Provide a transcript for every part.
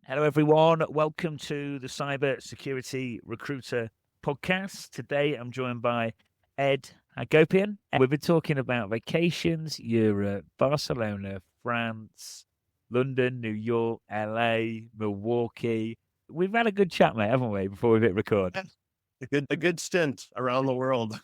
Hello, everyone. Welcome to the Cybersecurity Recruiter podcast. Today, I'm joined by Ed Hagopian. We've been talking about vacations, Europe, Barcelona, France, London, New York, LA, Milwaukee. We've had a good chat, mate, haven't we, before we hit record? A good stint around the world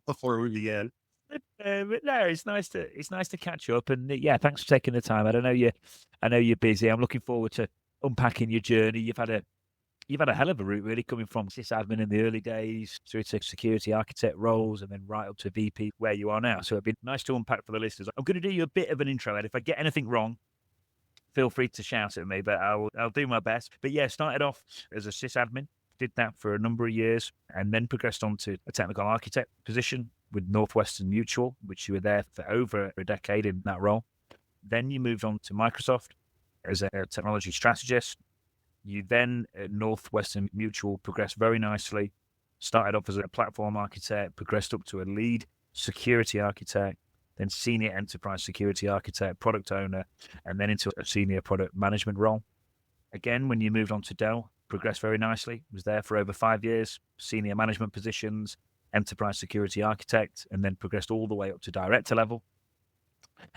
before we began. But no, it's nice to catch up, and yeah, thanks for taking the time. I know you're busy. I'm looking forward to unpacking your journey. You've had a hell of a route, really, coming from sysadmin in the early days through to security architect roles and then right up to VP where you are now. So it'd be nice to unpack for the listeners. I'm going to do you a bit of an intro, Ed. If I get anything wrong, feel free to shout at me, but I'll do my best. But yeah, started off as a sysadmin, did that for a number of years, and then progressed on to a technical architect position with Northwestern Mutual, which you were there for over a decade in that role. Then you moved on to Microsoft as a technology strategist. You then at Northwestern Mutual progressed very nicely, started off as a platform architect, progressed up to a lead security architect, then senior enterprise security architect, product owner, and then into a senior product management role. Again, when you moved on to Dell, progressed very nicely, was there for over 5 years, senior management positions, enterprise security architect, and then progressed all the way up to director level.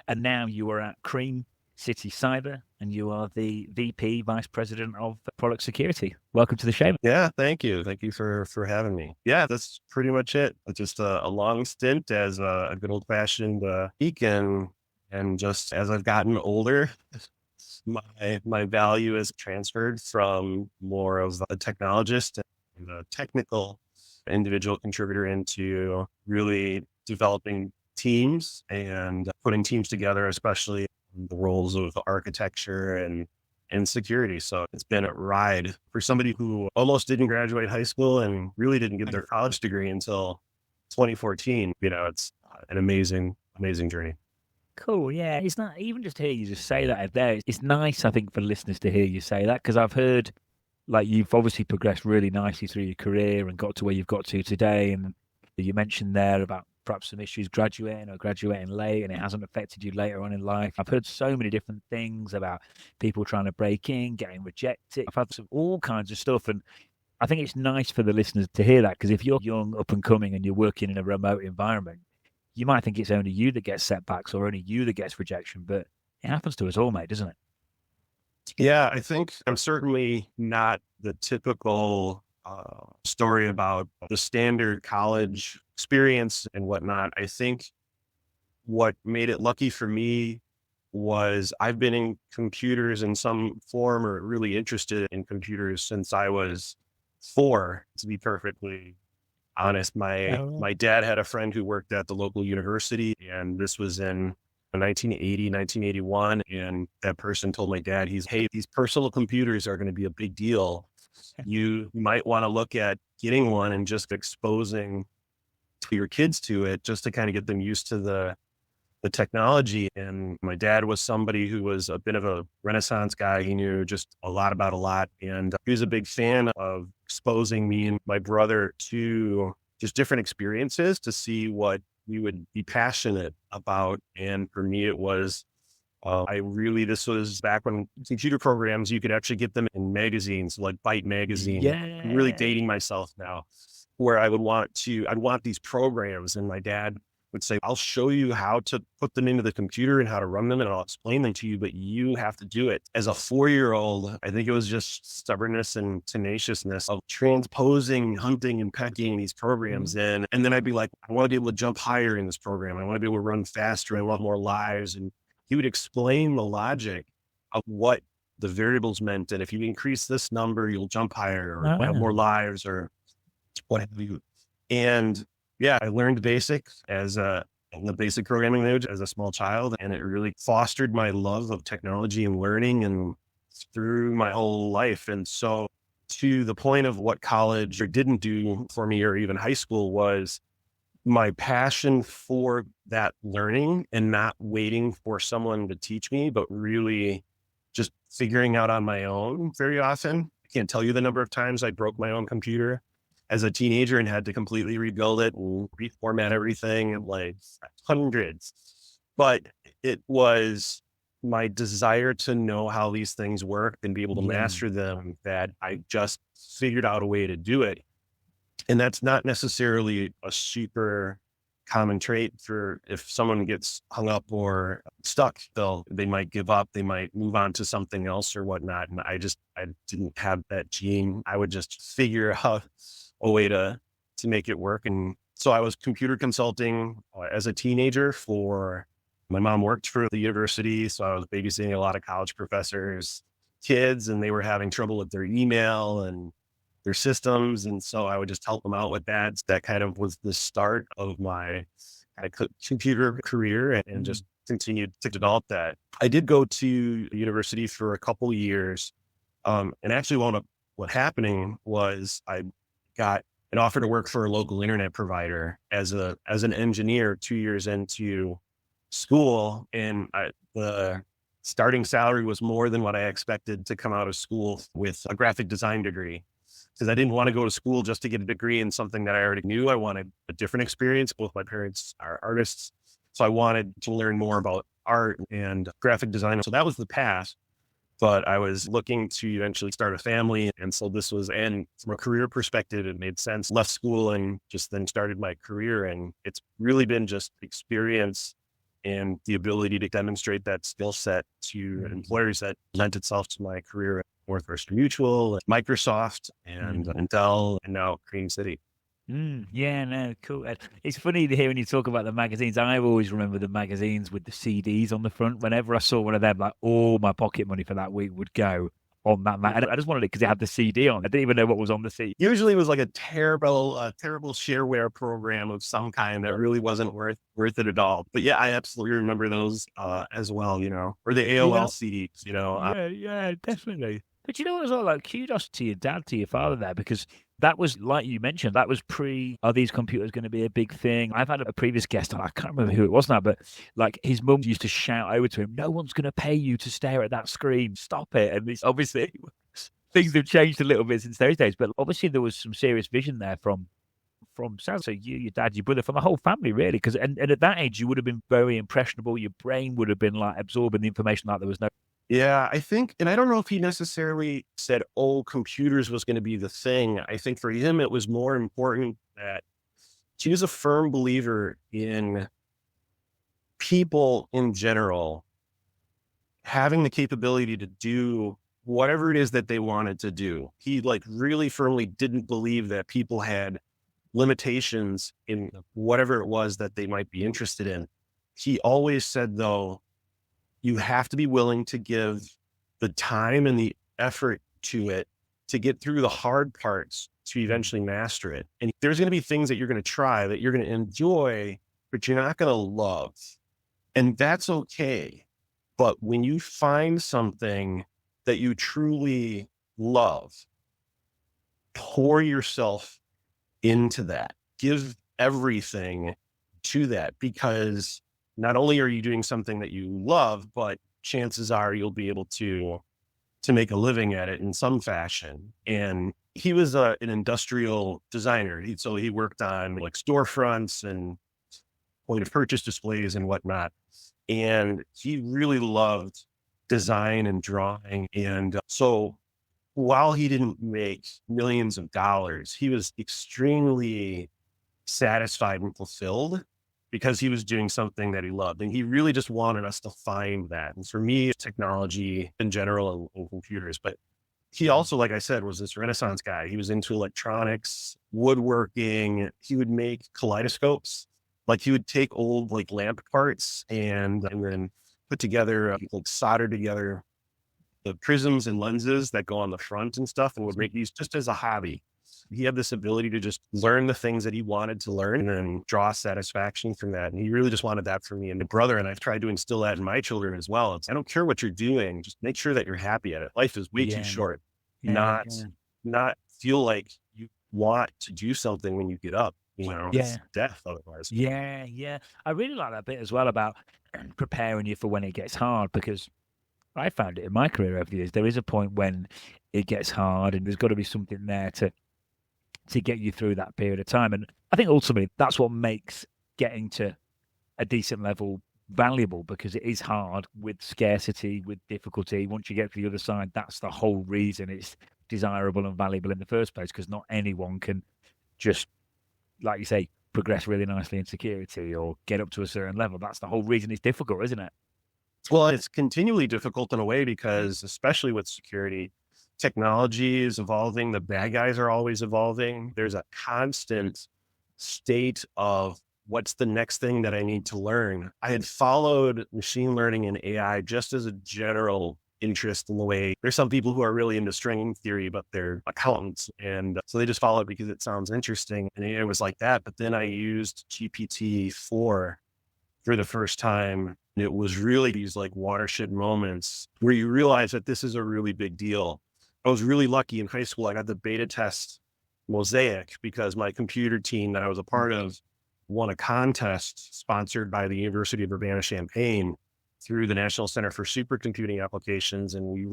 And now you are at Cream City Cyber, and you are the VP, Vice President of Product Security. Welcome to the show. Yeah, thank you. Thank you for having me. Yeah, that's pretty much it. Just a long stint as a good old fashioned geek, and just as I've gotten older, my value is transferred from more of a technologist and a technical individual contributor into really developing teams and putting teams together, especially the roles of architecture and security. So it's been a ride for somebody who almost didn't graduate high school and really didn't get their college degree until 2014. It's an amazing journey. Cool. Yeah. It's not even just hear you just say that Ed, there. It's nice, I think, for listeners to hear you say that, because I've heard like you've obviously progressed really nicely through your career and got to where you've got to today. And you mentioned there about perhaps some issues graduating late, and it hasn't affected you later on in life. I've heard so many different things about people trying to break in, getting rejected. I've had all kinds of stuff. And I think it's nice for the listeners to hear that, because if you're young, up and coming, and you're working in a remote environment, you might think it's only you that gets setbacks or only you that gets rejection, but it happens to us all, mate, doesn't it? Yeah, I think I'm certainly not the typical story about the standard college experience and whatnot. I think what made it lucky for me was I've been in computers in some form, or really interested in computers since I was 4, to be perfectly honest. My dad had a friend who worked at the local university, and this was in 1980, 1981. And that person told my dad, hey, these personal computers are going to be a big deal. You might want to look at getting one and just exposing to your kids to it, just to kind of get them used to the technology. And my dad was somebody who was a bit of a Renaissance guy. He knew just a lot about a lot. And he was a big fan of exposing me and my brother to just different experiences to see what we would be passionate about. And for me, it was, this was back when computer programs, you could actually get them in magazines like Byte magazine. Yeah. I'm really dating myself now, where I'd want these programs, and my dad would say, I'll show you how to put them into the computer and how to run them, and I'll explain them to you, but you have to do it. As a 4-year-old, I think it was just stubbornness and tenaciousness of transposing, hunting and pecking these programs in. And then I'd be like, I want to be able to jump higher in this program. I want to be able to run faster. I want more lives. And he would explain the logic of what the variables meant. And if you increase this number, you'll jump higher or have more lives or what have you. And yeah, I learned basics in the basic programming language as a small child, and it really fostered my love of technology and learning and through my whole life. And so to the point of what college didn't do for me, or even high school, was my passion for that learning and not waiting for someone to teach me, but really just figuring out on my own very often. I can't tell you the number of times I broke my own computer as a teenager and had to completely rebuild it and reformat everything, like hundreds. But it was my desire to know how these things work and be able to Yeah. master them that I just figured out a way to do it. And that's not necessarily a super common trait for if someone gets hung up or stuck, they might give up, they might move on to something else or whatnot. And I didn't have that gene. I would just figure out a way to make it work. And so I was computer consulting as a teenager my mom worked for the university. So I was babysitting a lot of college professors' kids, and they were having trouble with their email and their systems. And so I would just help them out with that. So that kind of was the start of my computer career and just continued to develop that. I did go to university for a couple of years. And actually what happening was I got an offer to work for a local internet provider as an engineer 2 years into school. And the starting salary was more than what I expected to come out of school with a graphic design degree. Because I didn't want to go to school just to get a degree in something that I already knew. I wanted a different experience. Both my parents are artists. So I wanted to learn more about art and graphic design. So that was the path. But I was looking to eventually start a family. And so and from a career perspective, it made sense. Left school and just then started my career. And it's really been just experience and the ability to demonstrate that skill set to employers that lent itself to my career at Northwestern Mutual, Microsoft, and Dell, and now Green City. Yeah, no, cool. It's funny to hear when you talk about the magazines. I always remember the magazines with the CDs on the front. Whenever I saw one of them, like all my pocket money for that week would go on that I just wanted it because it had the CD on. I didn't even know what was on the CD. Usually it was like a terrible shareware program of some kind that really wasn't worth it at all. But yeah, I absolutely remember those as well, or the AOL CDs, Yeah, definitely. But you know what as well, like kudos to your dad, to your father there, because that was, like you mentioned, that was are these computers going to be a big thing? I've had a previous guest, I can't remember who it was now, but like his mum used to shout over to him, no one's going to pay you to stare at that screen. Stop it. And it's obviously things have changed a little bit since those days, but obviously there was some serious vision there from South. So you, your dad, your brother, from the whole family, really, because and at that age you would have been very impressionable. Your brain would have been like absorbing the information like there was no. Yeah, I think, and I don't know if he necessarily said, computers was going to be the thing. I think for him, it was more important that he was a firm believer in people in general having the capability to do whatever it is that they wanted to do. He really firmly didn't believe that people had limitations in whatever it was that they might be interested in. He always said, though, you have to be willing to give the time and the effort to it to get through the hard parts to eventually master it. And there's going to be things that you're going to try that you're going to enjoy, but you're not going to love. And that's okay. But when you find something that you truly love, pour yourself into that, give everything to that, because not only are you doing something that you love, but chances are you'll be able to make a living at it in some fashion. And he was an industrial designer. So he worked on storefronts and point of purchase displays and whatnot. And he really loved design and drawing. And so while he didn't make millions of dollars, he was extremely satisfied and fulfilled because he was doing something that he loved. And he really just wanted us to find that. And for me, technology in general and computers, but he also, like I said, was this Renaissance guy. He was into electronics, woodworking. He would make kaleidoscopes. He would take old lamp parts and then put together, solder together the prisms and lenses that go on the front and stuff, and would make these just as a hobby. He had this ability to just learn the things that he wanted to learn and then draw satisfaction from that. And he really just wanted that for me and my brother. And I've tried to instill that in my children as well. I don't care what you're doing. Just make sure that you're happy at it. Life is way too short. Not feel like you want to do something when you get up. It's death otherwise. Yeah. I really like that bit as well about preparing you for when it gets hard, because I found it in my career over the years. There is a point when it gets hard and there's got to be something there to get you through that period of time. And I think ultimately that's what makes getting to a decent level valuable because it is hard with scarcity, with difficulty. Once you get to the other side, that's the whole reason it's desirable and valuable in the first place, because not anyone can just, like you say, progress really nicely in security or get up to a certain level. That's the whole reason it's difficult, isn't it? Well, it's continually difficult in a way because, especially with security, technology is evolving. The bad guys are always evolving. There's a constant state of what's the next thing that I need to learn. I had followed machine learning and AI just as a general interest in the way there's some people who are really into string theory, but they're accountants. And so they just follow it because it sounds interesting. And it was like that. But then I used GPT-4 for the first time. And it was really these like watershed moments where you realize that this is a really big deal. I was really lucky in high school. I got the beta test Mosaic because my computer team that I was a part of won a contest sponsored by the University of Urbana-Champaign through the National Center for Supercomputing Applications. And we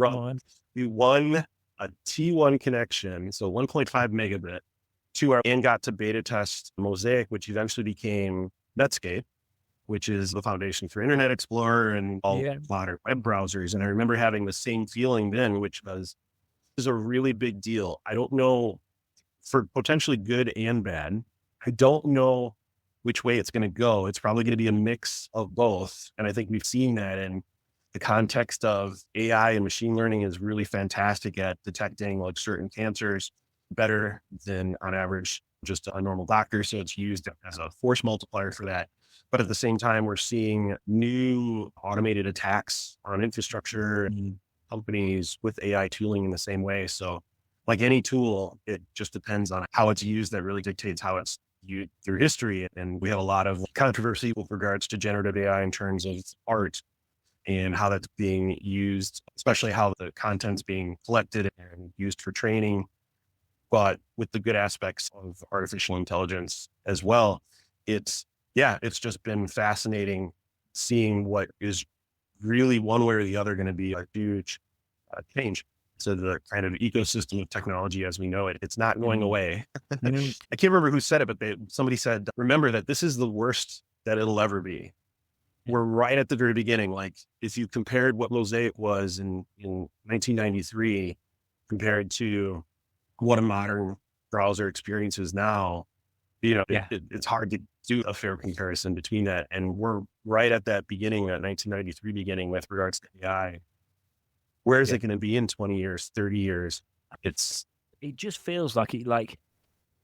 won a T1 connection, so 1.5 megabit and got to beta test Mosaic, which eventually became Netscape, which is the foundation for Internet Explorer and all modern web browsers. And I remember having the same feeling then, which was, this is a really big deal. I don't know, for potentially good and bad, I don't know which way it's going to go. It's probably going to be a mix of both. And I think we've seen that in the context of AI, and machine learning is really fantastic at detecting like certain cancers better than on average just a normal doctor. So it's used as a force multiplier for that. But at the same time, we're seeing new automated attacks on infrastructure and companies with AI tooling in the same way. So like any tool, it just depends on how it's used. That really dictates how it's used through history. And we have a lot of controversy with regards to generative AI in terms of art and how that's being used, especially how the content's being collected and used for training. But with the good aspects of artificial intelligence as well, it's just been fascinating seeing what is really one way or the other going to be a huge change to the kind of ecosystem of technology as we know it. It's not going away. I can't remember who said it, but somebody said, remember that this is the worst that it'll ever be. We're right at the very beginning. Like if you compared what Mosaic was in 1993 compared to what a modern browser experience is now, it's hard to do a fair comparison between that. And we're right at that beginning, that 1993 beginning with regards to AI. Where is it going to be in 20 years, 30 years? It just feels like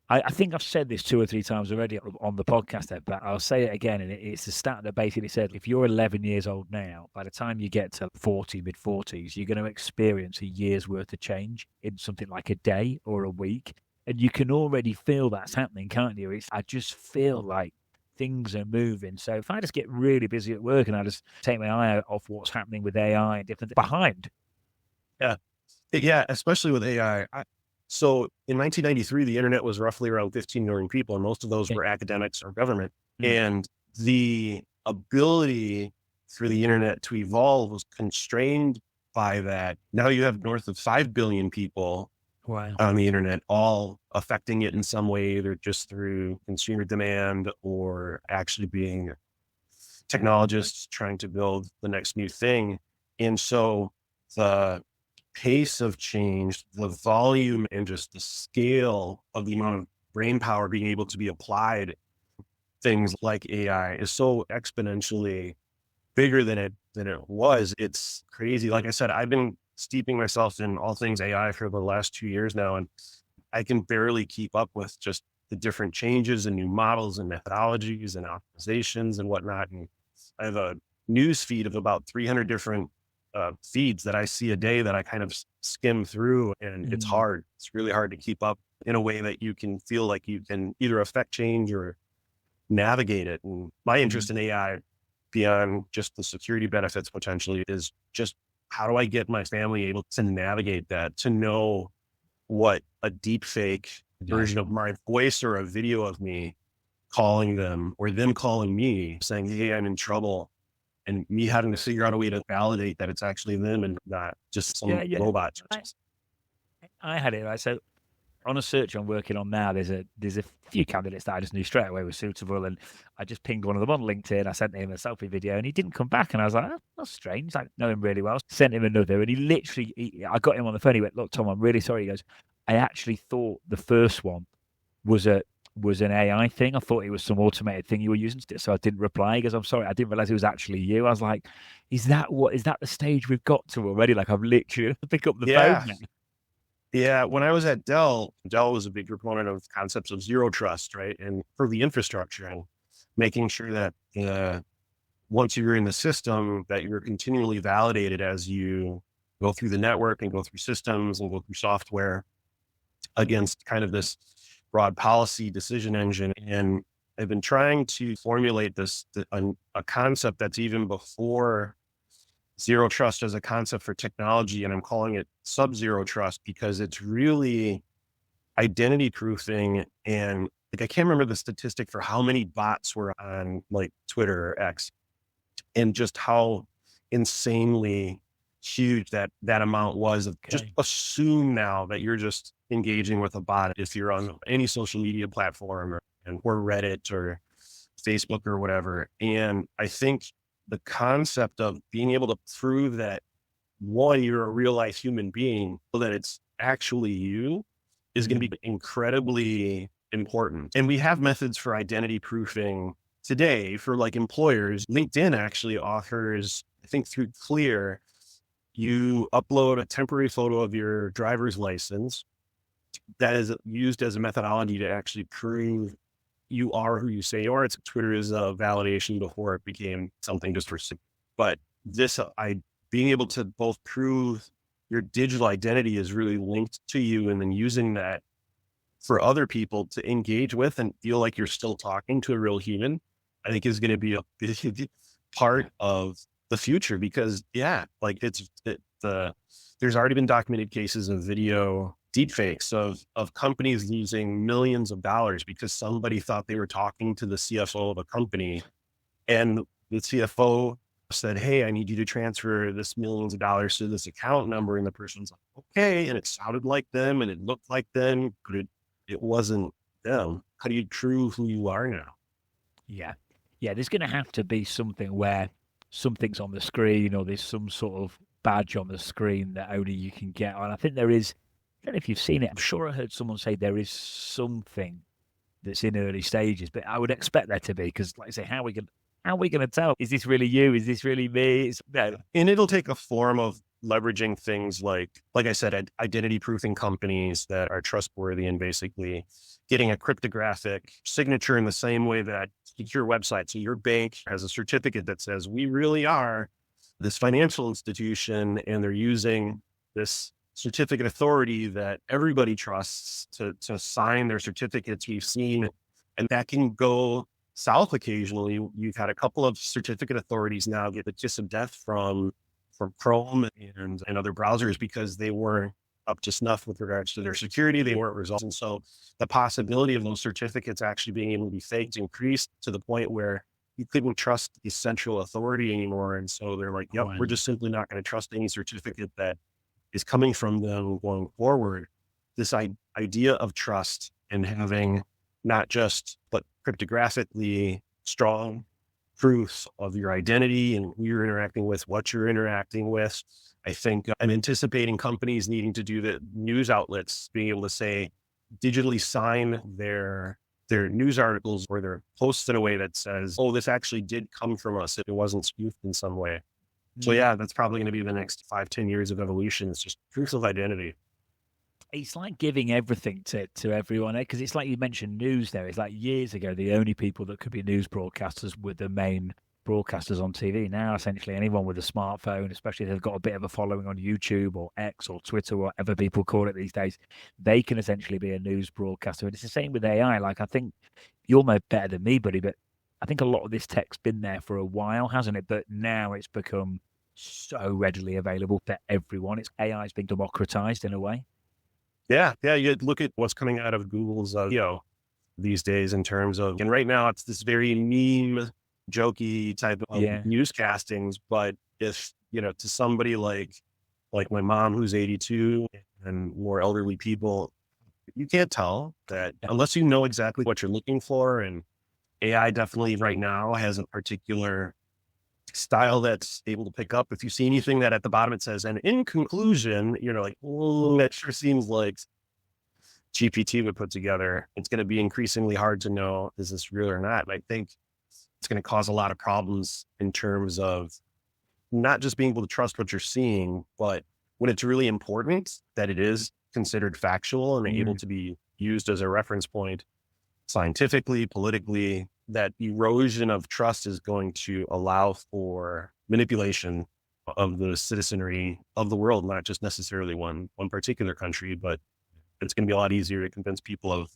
I think I've said this 2 or 3 times already on the podcast, Ed, but I'll say it again. And it's a stat that basically said, if you're 11 years old now, by the time you get to 40, mid 40s, you're going to experience a year's worth of change in something like a day or a week. And you can already feel that's happening, can't you? I just feel like things are moving. So if I just get really busy at work and I just take my eye out off what's happening with AI and different things behind. Yeah, especially with AI. So in 1993, the internet was roughly around 15 million people, and most of those were academics or government. And the ability for the internet to evolve was constrained by that. Now you have north of 5 billion people on the internet, all affecting it in some way, either just through consumer demand or actually being technologists trying to build the next new thing. And so the pace of change, the volume, and just the scale of the amount of brain power being able to be applied, things like AI, is so exponentially bigger than it was. It's crazy. Like I said, I've been steeping myself in all things AI for the last 2 years now, and I can barely keep up with just the different changes and new models and methodologies and optimizations and whatnot. And I have a news feed of about 300 different feeds that I see a day that I kind of skim through, and it's hard. It's really hard to keep up in a way that you can feel like you can either affect change or navigate it. And my interest in AI, beyond just the security benefits potentially, is just how do I get my family able to navigate that, to know what a deep fake version of my voice or a video of me calling them or them calling me saying, hey, I'm in trouble, and me having to figure out a way to validate that it's actually them and not just some robot. I had it. Right? So on a search I'm working on now, there's a few candidates that I just knew straight away were suitable, and I just pinged one of them on LinkedIn. I sent him a selfie video, and he didn't come back, and I was like, oh, that's strange. I know him really well. Sent him another, and I got him on the phone. He went, look, Tom, I'm really sorry. He goes, I actually thought the first one was an AI thing. I thought it was some automated thing you were using, so I didn't reply. He goes, I'm sorry, I didn't realize it was actually you. I was like, is that the stage we've got to already? Like, I've literally pick up the phone now. Yeah, when I was at Dell was a big proponent of concepts of zero trust, right? And for the infrastructure and making sure that once you're in the system, that you're continually validated as you go through the network and go through systems and go through software against kind of this broad policy decision engine. And I've been trying to formulate a concept that's even before zero trust as a concept for technology. And I'm calling it sub-zero trust because it's really identity proofing. And like, I can't remember the statistic for how many bots were on like Twitter or X, and just how insanely huge that amount was. Just assume now that you're just engaging with a bot if you're on any social media platform or Reddit or Facebook or whatever. And I think the concept of being able to prove that, one, you're a real life human being, so that it's actually you, is going to be incredibly important. And we have methods for identity proofing today for like employers. LinkedIn actually offers, I think through Clear, you upload a temporary photo of your driver's license that is used as a methodology to actually prove you are who you say you are. Twitter is a validation before it became something just for, but being able to both prove your digital identity is really linked to you, and then using that for other people to engage with and feel like you're still talking to a real human, I think is going to be a big part of the future. Because like there's already been documented cases of video deepfakes of companies losing millions of dollars because somebody thought they were talking to the CFO of a company, and the CFO said, hey, I need you to transfer this millions of dollars to this account number. And the person's like, okay. And it sounded like them and it looked like them, but it wasn't them. How do you prove who you are now? Yeah. There's going to have to be something where something's on the screen, or there's some sort of badge on the screen that only you can get on. I think there is. I don't know if you've seen it. I'm sure I heard someone say there is something that's in early stages, but I would expect there to be, because, like I say, how are we going to tell? Is this really you? Is this really me? No. And it'll take a form of leveraging things like I said, identity proofing companies that are trustworthy, and basically getting a cryptographic signature in the same way that secure website. So your bank has a certificate that says we really are this financial institution, and they're using this certificate authority that everybody trusts to sign their certificates. We've seen, and that can go south occasionally. You've had a couple of certificate authorities now get the kiss of death from Chrome and other browsers because they weren't up to snuff with regards to their security. They weren't resolved. And so the possibility of those certificates actually being able to be faked increased to the point where you couldn't trust the central authority anymore. And so they're like, yep, we're just simply not going to trust any certificate that is coming from them going forward. This idea of trust and having not just, but cryptographically strong proofs of your identity and who you're interacting with, what you're interacting with. I think I'm anticipating companies needing to do the news outlets being able to say, digitally sign their news articles or their posts in a way that says, oh, this actually did come from us. It wasn't spoofed in some way. So that's probably going to be the next 5-10 years of evolution. It's just proofs of identity. It's like giving everything to everyone, because it's like you mentioned news there. It's like years ago, the only people that could be news broadcasters were the main broadcasters on TV. Now, essentially, anyone with a smartphone, especially if they've got a bit of a following on YouTube or X or Twitter, or whatever people call it these days, they can essentially be a news broadcaster. And it's the same with AI. Like, I think you'll know better than me, buddy, but I think a lot of this tech's been there for a while, hasn't it? But now it's become so readily available for everyone. AI's been democratized in a way. Yeah. You look at what's coming out of Google's these days in terms of, and right now it's this very meme, jokey type of newscastings. But if, to somebody like my mom, who's 82, and more elderly people, you can't tell that Yeah. unless you know exactly what you're looking for. And AI definitely right now has a particular style that's able to pick up. If you see anything that at the bottom it says, and in conclusion, you're like, oh, that sure seems like GPT would put together. It's going to be increasingly hard to know, is this real or not? And I think it's going to cause a lot of problems in terms of not just being able to trust what you're seeing, but when it's really important that it is considered factual and able to be used as a reference point scientifically, politically, that erosion of trust is going to allow for manipulation of the citizenry of the world, not just necessarily one particular country, but it's going to be a lot easier to convince people of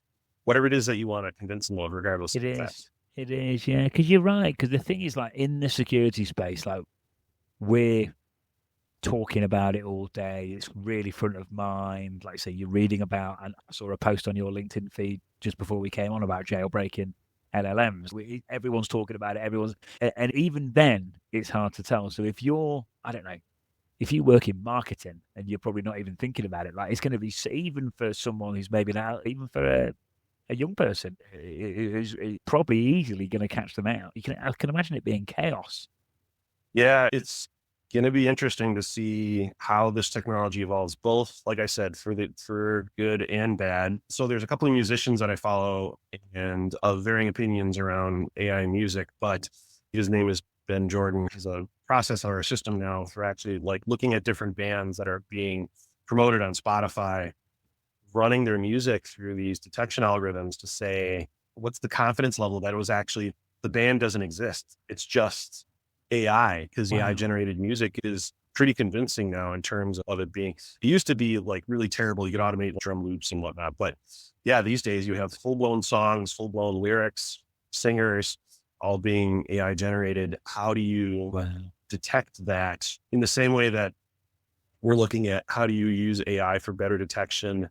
whatever it is that you want to convince them of, regardless of that. It is, yeah. Because you're right. Because the thing is, like, in the security space, like, we're talking about it all day. It's really front of mind. Like I say, you're reading about, and I saw a post on your LinkedIn feed just before we came on about jailbreaking LLMs. Everyone's talking about it. And even then, it's hard to tell. So if you're, I don't know, if you work in marketing and you're probably not even thinking about it, like, it's going to be, even for someone who's maybe now, even for a young person, is probably easily going to catch them out. I can imagine it being chaos. Yeah, it's going to be interesting to see how this technology evolves, both, like I said, for good and bad. So there's a couple of musicians that I follow and of varying opinions around AI music, but his name is Ben Jordan. He's a process or a system now for actually like looking at different bands that are being promoted on Spotify, running their music through these detection algorithms to say, what's the confidence level that it was actually, the band doesn't exist. It's just AI, because AI generated music is pretty convincing now in terms of it being, it used to be like really terrible. You could automate drum loops and whatnot, but yeah, these days you have full blown songs, full blown lyrics, singers, all being AI generated. How do you detect that in the same way that we're looking at how do you use AI for better detection,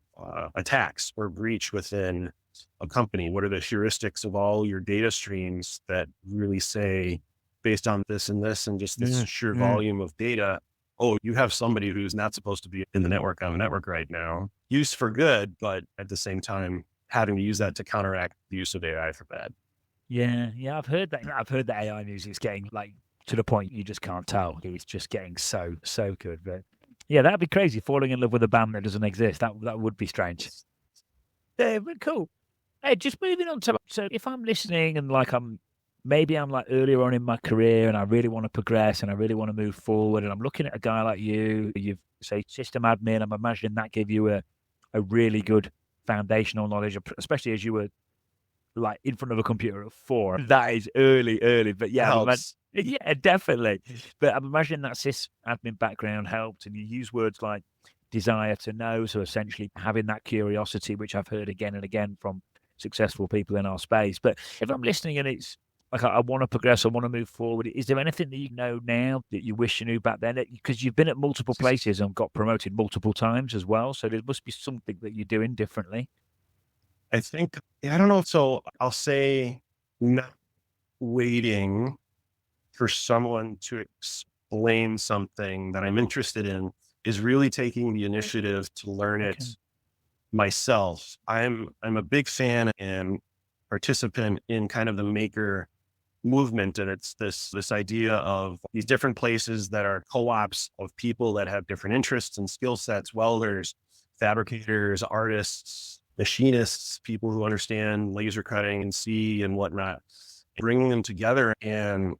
attacks or breach within a company? What are the heuristics of all your data streams that really say, based on this and this, and just this sheer volume of data, oh, you have somebody who's not supposed to be in the network on the network right now, used for good, but at the same time, having to use that to counteract the use of AI for bad. Yeah. I've heard that. I've heard that AI music's getting like to the point you just can't tell. It's just getting so good. But yeah, that'd be crazy. Falling in love with a band that doesn't exist. That would be strange. Yeah, but cool. Hey, just moving on to, so if I'm listening and like maybe I'm like earlier on in my career and I really want to progress and I really want to move forward, and I'm looking at a guy like you've say system admin, I'm imagining that gave you a really good foundational knowledge, especially as you were like in front of a computer at 4. That is early, but yeah, yeah, definitely. But I'm imagining that sys admin background helped, and you use words like desire to know. So essentially having that curiosity, which I've heard again and again from successful people in our space. But if I'm listening and it's like, I want to progress, I want to move forward, is there anything that you know now that you wish you knew back then? Because you've been at multiple places and got promoted multiple times as well. So there must be something that you're doing differently. I think, I don't know. So I'll say not waiting for someone to explain something that I'm interested in is really taking the initiative to learn it myself. I'm a big fan and participant in kind of the maker movement. And it's this idea of these different places that are co-ops of people that have different interests and skill sets, welders, fabricators, artists, machinists, people who understand laser cutting and C and whatnot, bringing them together. And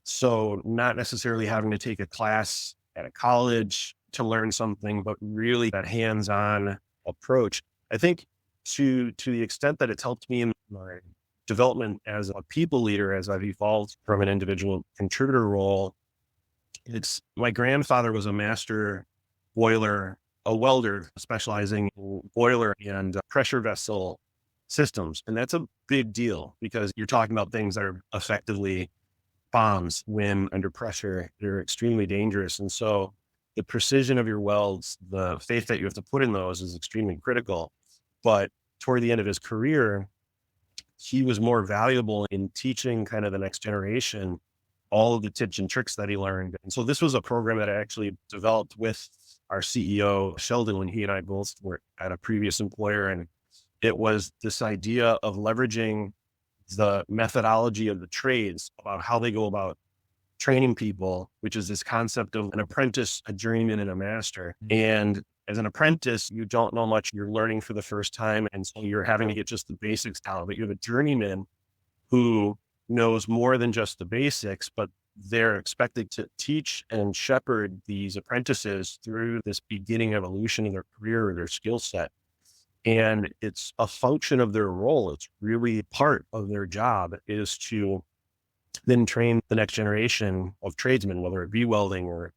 so not necessarily having to take a class at a college to learn something, but really that hands-on approach. I think to the extent that it's helped me in my development as a people leader, as I've evolved from an individual contributor role, it's my grandfather was a master boiler, a welder specializing in boiler and pressure vessel systems. And that's a big deal because you're talking about things that are effectively bombs when under pressure. They're extremely dangerous. And so the precision of your welds, the faith that you have to put in those is extremely critical. But toward the end of his career, he was more valuable in teaching kind of the next generation all of the tips and tricks that he learned. And so this was a program that I actually developed with our CEO, Sheldon, when he and I both were at a previous employer. And It was this idea of leveraging the methodology of the trades about how they go about training people, which is this concept of an apprentice, a journeyman, and a master. And as an apprentice, you don't know much. You're learning for the first time. And so you're having to get just the basics down. But you have a journeyman who knows more than just the basics, but they're expected to teach and shepherd these apprentices through this beginning evolution of their career or their skill set. And it's a function of their role. It's really part of their job is to then train the next generation of tradesmen, whether it be welding or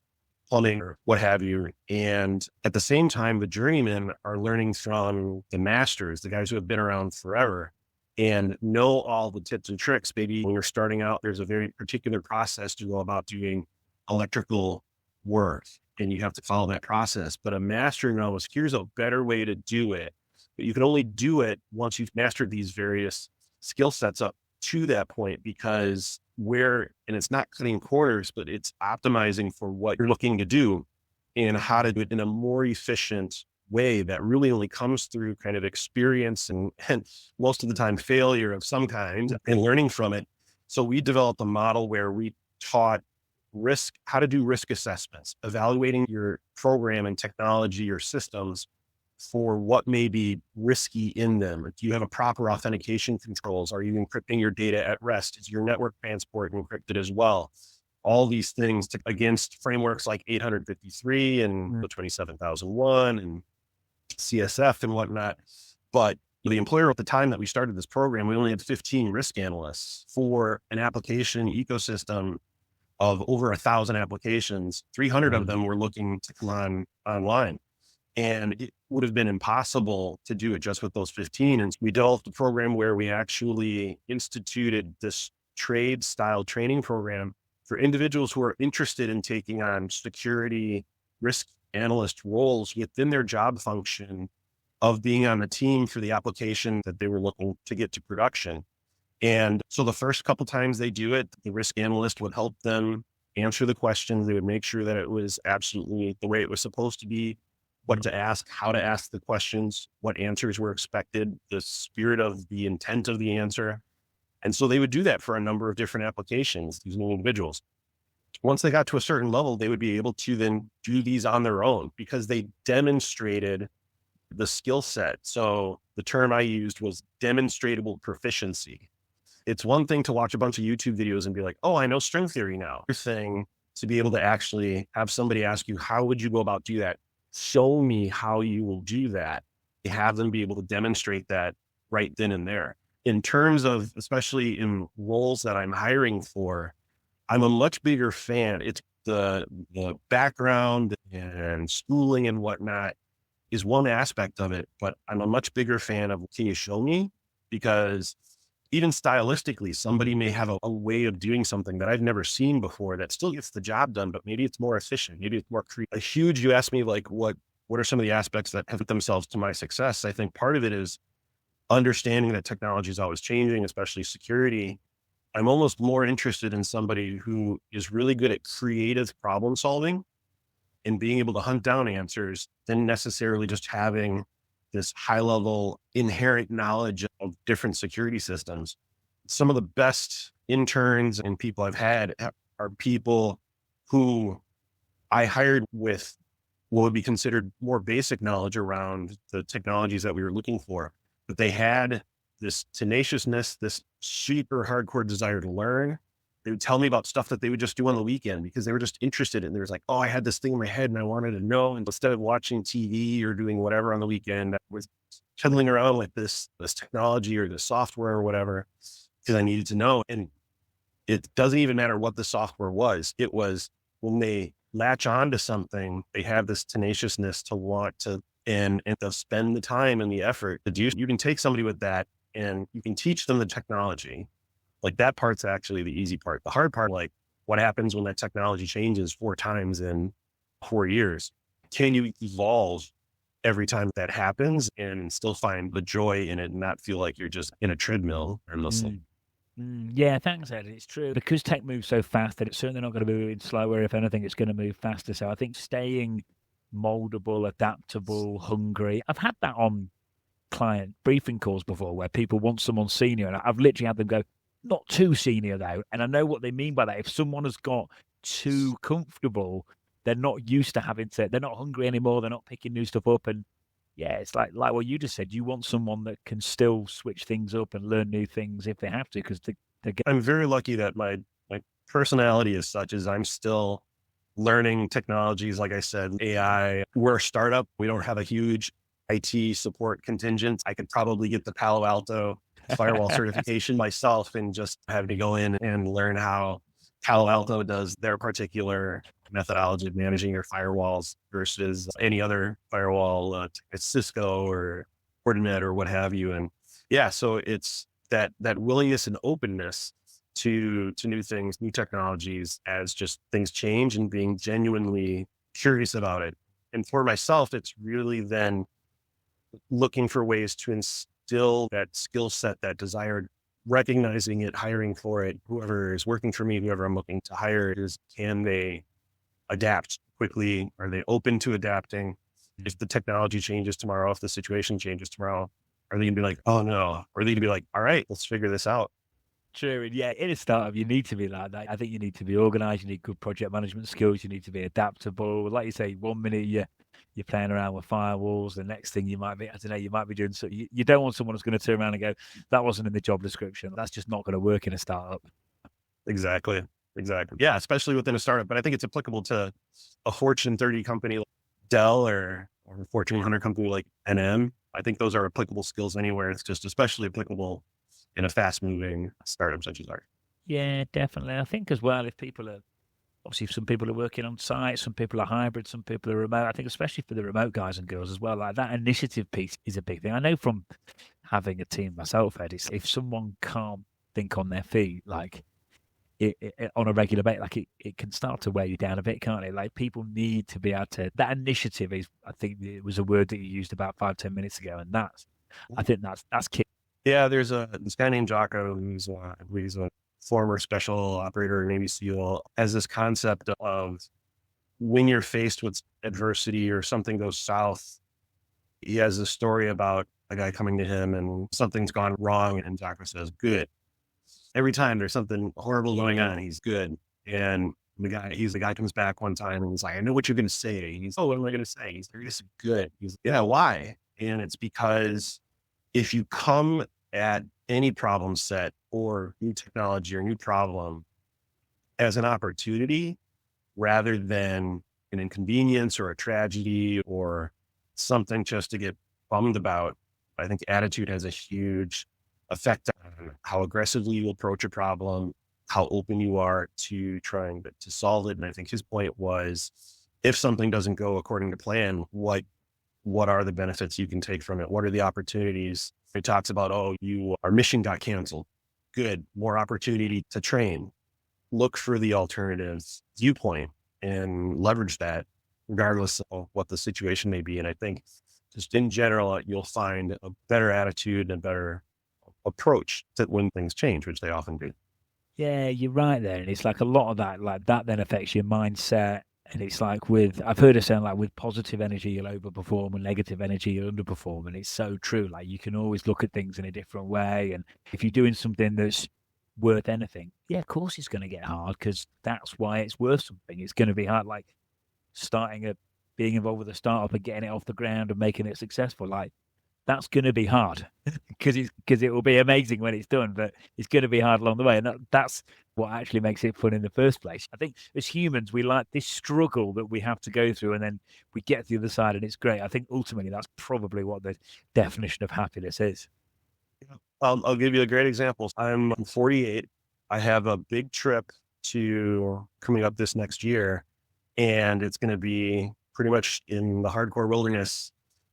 plumbing or what have you. And at the same time, the journeymen are learning from the masters, the guys who have been around forever and know all the tips and tricks. Maybe when you're starting out, there's a very particular process to go about doing electrical work, and you have to follow that process. But a master knows, here's a better way to do it. But you can only do it once you've mastered these various skill sets up to that point, because and it's not cutting corners, but it's optimizing for what you're looking to do and how to do it in a more efficient way that really only comes through kind of experience and most of the time failure of some kind and learning from it. So we developed a model where we taught how to do risk assessments, evaluating your program and technology or systems for what may be risky in them. Do you have a proper authentication controls? Are you encrypting your data at rest? Is your network transport encrypted as well? All these things against frameworks like 853 and the 27001 and CSF and whatnot. But the employer at the time that we started this program, we only had 15 risk analysts for an application ecosystem of over 1,000 applications. 300 of them were looking to come online. And it would have been impossible to do it just with those 15. And we developed a program where we actually instituted this trade style training program for individuals who are interested in taking on security risk analyst roles within their job function of being on the team for the application that they were looking to get to production. And so the first couple times they do it, the risk analyst would help them answer the questions. They would make sure that it was absolutely the way it was supposed to be, what to ask, how to ask the questions, what answers were expected, the spirit of the intent of the answer. And so they would do that for a number of different applications, these new individuals. Once they got to a certain level, they would be able to then do these on their own because they demonstrated the skill set. So the term I used was demonstrable proficiency. It's one thing to watch a bunch of YouTube videos and be like, oh, I know string theory now. Another thing to be able to actually have somebody ask you, how would you go about do that? Show me how you will do that. You have them be able to demonstrate that right then and there. In terms of, especially in roles that I'm hiring for, I'm a much bigger fan. It's the background and schooling and whatnot is one aspect of it, but I'm a much bigger fan of, can you show me? Because even stylistically, somebody may have a way of doing something that I've never seen before that still gets the job done, but maybe it's more efficient. Maybe it's more creative. You asked me like, what are some of the aspects that have themselves to my success? I think part of it is understanding that technology is always changing, especially security. I'm almost more interested in somebody who is really good at creative problem solving and being able to hunt down answers than necessarily just having this high level inherent knowledge of different security systems. Some of the best interns and people I've had are people who I hired with what would be considered more basic knowledge around the technologies that we were looking for, but they had this tenaciousness, this super hardcore desire to learn. They would tell me about stuff that they would just do on the weekend because they were just interested in. There was like, oh, I had this thing in my head and I wanted to know. And instead of watching TV or doing whatever on the weekend, I was fiddling around with this technology or the software or whatever because I needed to know. And it doesn't even matter what the software was. It was when they latch on to something, they have this tenaciousness to want to and to spend the time and the effort to do. You can take somebody with that and you can teach them the technology. Like that part's actually the easy part. The hard part, like what happens when that technology changes 4 times in 4 years? Can you evolve every time that happens and still find the joy in it and not feel like you're just in a treadmill or listening? Yeah, thanks, Ed. It's true. Because tech moves so fast that it's certainly not going to move slower. If anything, it's going to move faster. So I think staying moldable, adaptable, hungry. I've had that on client briefing calls before where people want someone senior, and I've literally had them go, not too senior though. And I know what they mean by that. If someone has got too comfortable, they're not used to they're not hungry anymore. They're not picking new stuff up. And yeah, it's like what you just said. You want someone that can still switch things up and learn new things if they have to, because I'm very lucky that my personality is such as I'm still learning technologies. Like I said, AI, we're a startup. We don't have a huge IT support contingent. I could probably get the Palo Alto firewall certification myself and just having to go in and learn how Palo Alto does their particular methodology of managing your firewalls versus any other firewall, Cisco or Fortinet or what have you. And yeah, so it's that willingness and openness to new things, new technologies as just things change and being genuinely curious about it. And for myself, it's really then looking for ways to instill that skill set, that desire, recognizing it, hiring for it. Whoever is working for me, whoever I'm looking to hire, can they adapt quickly? Are they open to adapting? If the technology changes tomorrow, if the situation changes tomorrow, are they going to be like, oh no? Or are they going to be like, all right, let's figure this out? True. And yeah, in a startup, you need to be like that. I think you need to be organized. You need good project management skills. You need to be adaptable. Like you say, 1 minute you're playing around with firewalls. The next thing you might be, I don't know, you might be doing so. You don't want someone who's going to turn around and go, that wasn't in the job description. That's just not going to work in a startup. Exactly. Yeah, especially within a startup. But I think it's applicable to a Fortune 30 company like Dell or a Fortune 100 company like NM. I think those are applicable skills anywhere. It's just especially applicable in a fast-moving startup such as ours. Yeah, definitely. I think as well, if some people are working on site, some people are hybrid, some people are remote. I think especially for the remote guys and girls as well, like that initiative piece is a big thing. I know from having a team myself, Ed, if someone can't think on their feet, like it on a regular basis, like it can start to wear you down a bit, can't it? Like people need to be able to, that initiative is, I think it was a word that you used about 5-10 minutes ago. And I think that's key. Yeah, there's this guy named Jocko who's a former special operator, Navy SEAL, has this concept of when you're faced with adversity or something goes south. He has this story about a guy coming to him and something's gone wrong, and Jocko says, "Good." Every time there's something horrible going on, he's good. And the guy comes back one time and he's like, "I know what you're going to say." He's, "Oh, what am I going to say?" He's, "They're just good." He's like, "Yeah, why?" And it's because if you come at any problem set or new technology or new problem as an opportunity rather than an inconvenience or a tragedy or something just to get bummed about, I think attitude has a huge effect on how aggressively you approach a problem, how open you are to trying to solve it. And I think his point was, if something doesn't go according to plan, what are the benefits you can take from it? What are the opportunities? He talks about, our mission got canceled. Good. More opportunity to train. Look for the alternative viewpoint and leverage that regardless of what the situation may be. And I think just in general, you'll find a better attitude and better approach to when things change, which they often do. Yeah, you're right there. And it's like a lot of that, like that then affects your mindset. And it's like I've heard it sound like with positive energy, you'll overperform, and negative energy, you'll underperform. And it's so true. Like you can always look at things in a different way. And if you're doing something that's worth anything, yeah, of course it's going to get hard, because that's why it's worth something. It's going to be hard, like being involved with a startup and getting it off the ground and making it successful. Like that's going to be hard because it will be amazing when it's done, but it's going to be hard along the way. And that's what actually makes it fun in the first place. I think as humans, we like this struggle that we have to go through, and then we get to the other side and it's great. I think ultimately that's probably what the definition of happiness is. I'll give you a great example. I'm 48. I have a big trip coming up this next year, and it's going to be pretty much in the hardcore wilderness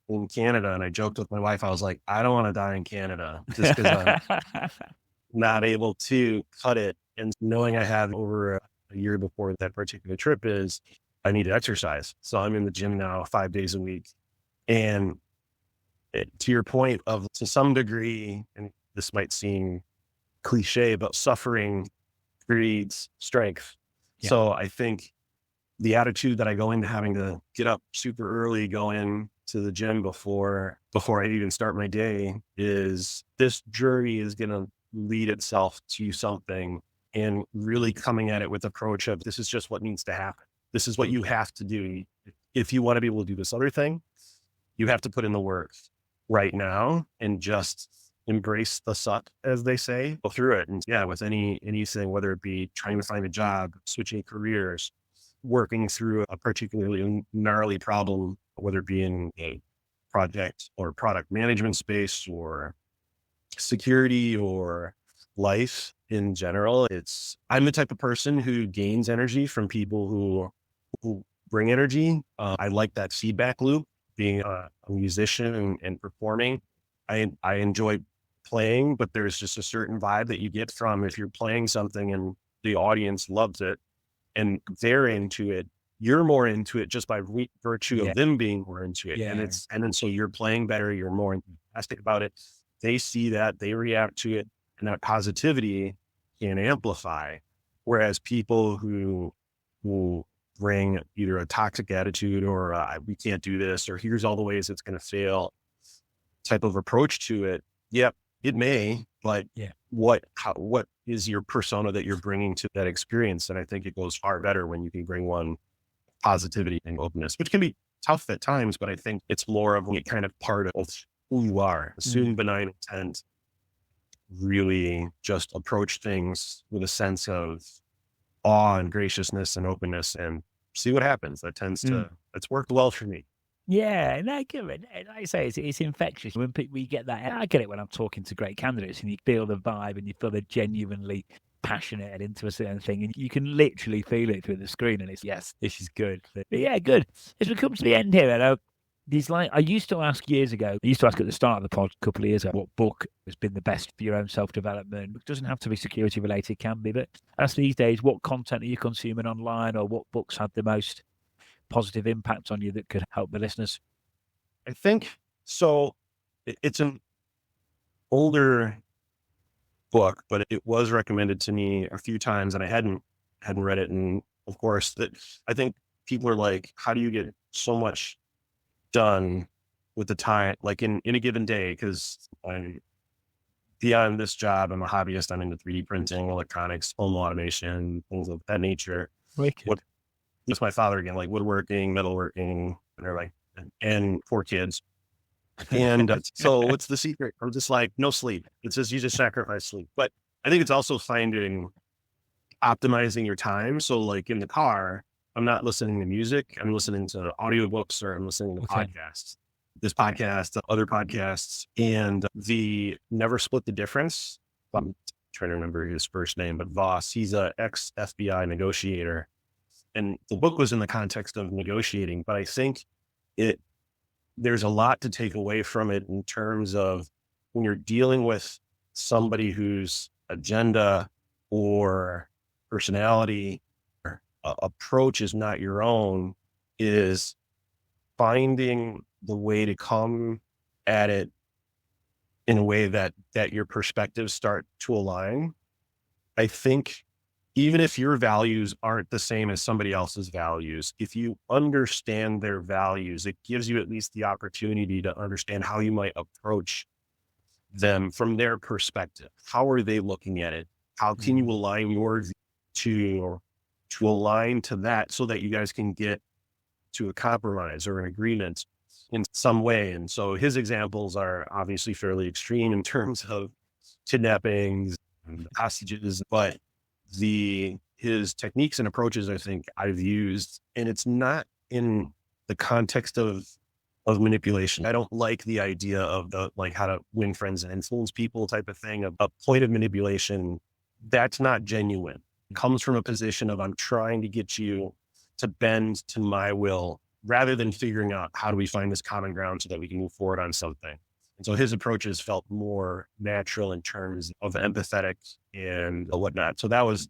in Canada. And I joked with my wife, I was like, I don't want to die in Canada just because I'm not able to cut it. And knowing I have over a year before that particular trip I need to exercise. So I'm in the gym now 5 days a week. And to your point to some degree, and this might seem cliche, but suffering breeds strength. Yeah. So I think the attitude that I go into having to get up super early, go in, to the gym before I even start my day is this journey is going to lead itself to something, and really coming at it with the approach of this is just what needs to happen. This is what you have to do. If you want to be able to do this other thing, you have to put in the work right now and just embrace the suck, as they say, go through it. And yeah, with anything, whether it be trying to find a job, switching careers, working through a particularly gnarly problem, whether it be in a project or product management space or security or life in general. I'm the type of person who gains energy from people who bring energy. I like that feedback loop. Being a musician and performing, I enjoy playing, but there's just a certain vibe that you get from if you're playing something and the audience loves it and they're into it, you're more into it just by virtue of them being more into it. And then so you're playing better, you're more enthusiastic about it. They see that, they react to it, and that positivity can amplify. Whereas people who bring either a toxic attitude or we can't do this, or here's all the ways it's going to fail type of approach to it. Yep, it may, but what is your persona that you're bringing to that experience? And I think it goes far better when you can bring one positivity and openness, which can be tough at times, but I think it's more of a kind of part of who you are. Assume benign intent, really just approach things with a sense of awe and graciousness and openness and see what happens. That tends to, it's worked well for me. Yeah, no, like I say, it's infectious. When we get that, I get it when I'm talking to great candidates and you feel the vibe and you feel they're genuinely passionate and into a certain thing, and you can literally feel it through the screen. And it's, yes, this is good. But yeah, good. As we come to the end here, I used to ask years ago, I used to ask at the start of the pod a couple of years ago, what book has been the best for your own self-development? It doesn't have to be security related, can be, but ask these days, what content are you consuming online, or what books had the most positive impact on you that could help the listeners? I think so. It's an older book, but it was recommended to me a few times and I hadn't read it. And of course that I think people are like, how do you get so much done with the time, like in a given day? Cause I'm beyond this job, I'm a hobbyist. I'm into 3D printing, electronics, home automation, things of that nature. It's my father again, like woodworking, metalworking, and they're like, and 4 kids. And so what's the secret? I'm just like, no sleep. It's just, you just sacrifice sleep. But I think it's also optimizing your time. So like in the car, I'm not listening to music. I'm listening to audiobooks, or I'm listening to podcasts. This podcast, other podcasts, and the Never Split the Difference. I'm trying to remember his first name, but Voss, he's a ex-FBI negotiator. And the book was in the context of negotiating, but I think there's a lot to take away from it in terms of when you're dealing with somebody whose agenda or personality or approach is not your own, is finding the way to come at it in a way that your perspectives start to align. I think even if your values aren't the same as somebody else's values, if you understand their values, it gives you at least the opportunity to understand how you might approach them from their perspective. How are they looking at it? How can you align yours to align to that so that you guys can get to a compromise or an agreement in some way? And so his examples are obviously fairly extreme in terms of kidnappings and hostages, but his techniques and approaches, I think I've used, and it's not in the context of manipulation. I don't like the idea of the, like, how to win friends and influence people type of thing. A point of manipulation, that's not genuine. It comes from a position of, I'm trying to get you to bend to my will, rather than figuring out how do we find this common ground so that we can move forward on something. And so his approaches felt more natural in terms of empathetic and whatnot. So that's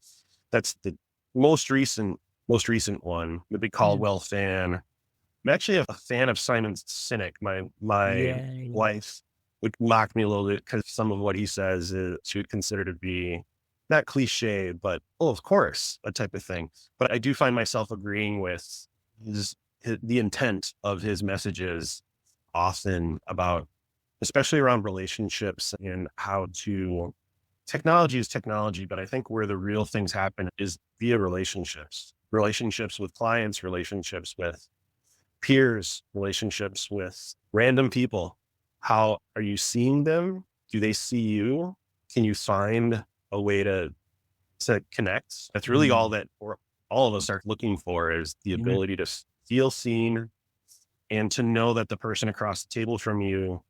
the most recent one. The Big Caldwell fan. I'm actually a fan of Simon Sinek. My wife would mock me a little bit because some of what he says she would consider to be not cliche, but of course, that type of thing. But I do find myself agreeing with the intent of his messages. often about, especially around relationships and how to, technology is technology, but I think where the real things happen is via relationships, relationships with clients, relationships with peers, relationships with random people. How are you seeing them? Do they see you? Can you find a way to connect? That's really all that all of us are looking for, is the ability to feel seen and to know that the person across the table from you,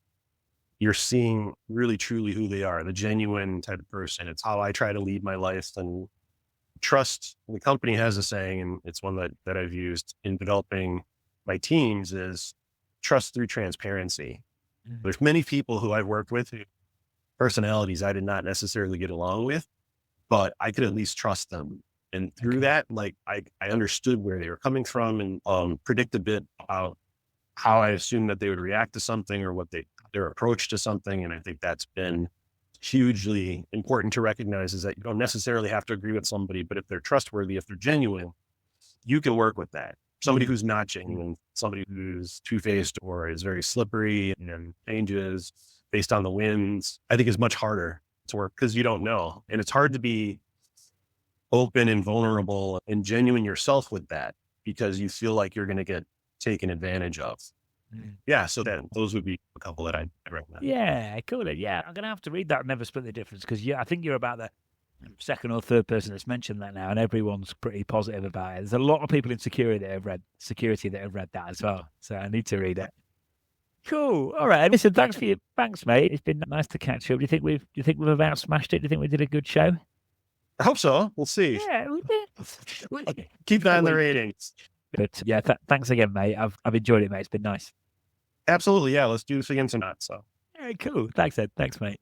you're seeing really truly who they are, the genuine type of person. It's how I try to lead my life. And trust, the company has a saying, and it's one that I've used in developing my teams, is trust through transparency. There's many people who I've worked with who personalities I did not necessarily get along with, but I could at least trust them. And through that, like I understood where they were coming from, and predict a bit about how I assumed that they would react to something, or what their approach to something. And I think that's been hugely important to recognize, is that you don't necessarily have to agree with somebody, but if they're trustworthy, if they're genuine, you can work with that. Somebody who's not genuine, somebody who's two-faced or is very slippery and changes based on the winds, I think is much harder to work, because you don't know. And it's hard to be open and vulnerable and genuine yourself with that, because you feel like you're going to get taken advantage of. Yeah. So those would be a couple that I recommend. Yeah, cool. Yeah, I'm going to have to read that Never Split the Difference, because I think you're about the second or third person that's mentioned that now, and everyone's pretty positive about it. There's a lot of people in security that have read that as well. So I need to read it. Cool. All right. Listen, thanks, mate. It's been nice to catch up. Do you think we've about smashed it? Do you think we did a good show? I hope so. We'll see. Yeah, we did. Keep that in the ratings. But yeah, thanks again, mate. I've enjoyed it, mate. It's been nice. Absolutely. Yeah. Let's do this again tonight. So. All right, cool. Thanks, Ed. Thanks, mate.